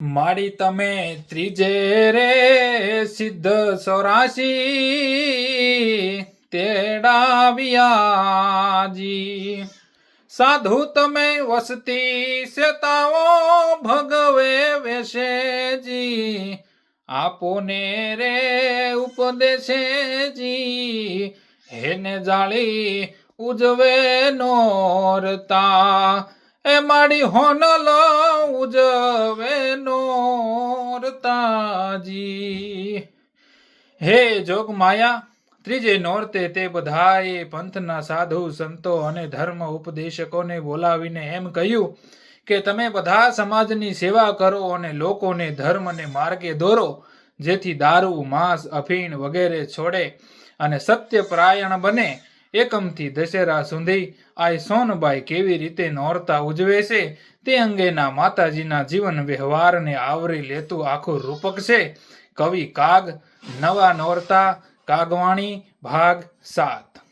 માડી તમે ત્રીજે રે સિદ્ધ 84 તેડાવ્યાજી સાધુ તમે વસતી સેતાઓ ભગવે વેશેજી આપોને રે ઉપદેશેજી હેને જાળી ઉજવે નોરતા એ માડી હોનલ ઉજવે નોરતાજી। હે જોગ માયા ત્રીજે નોરતે તે બધાએ પંથના સાધુ સંતો અને ધર્મ ઉપદેશકોને બોલાવીને એમ કહ્યું કે તમે બધા સમાજની સેવા કરો અને લોકોને ધર્મને માર્ગે દોરો, જેથી દારૂ માંસ અફીણ વગેરે છોડે અને સત્યપરાયણ બને। એકમથી દશેરા સુધી આ સોનબાઈ કેવી રીતે નોરતા ઉજવે છે તે અંગેના માતાજીના જીવન વ્યવહારને આવરી લેતું આખું રૂપક છે કવિ કાગ, નવા નોરતા, કાગવાણી, ભાગ 7।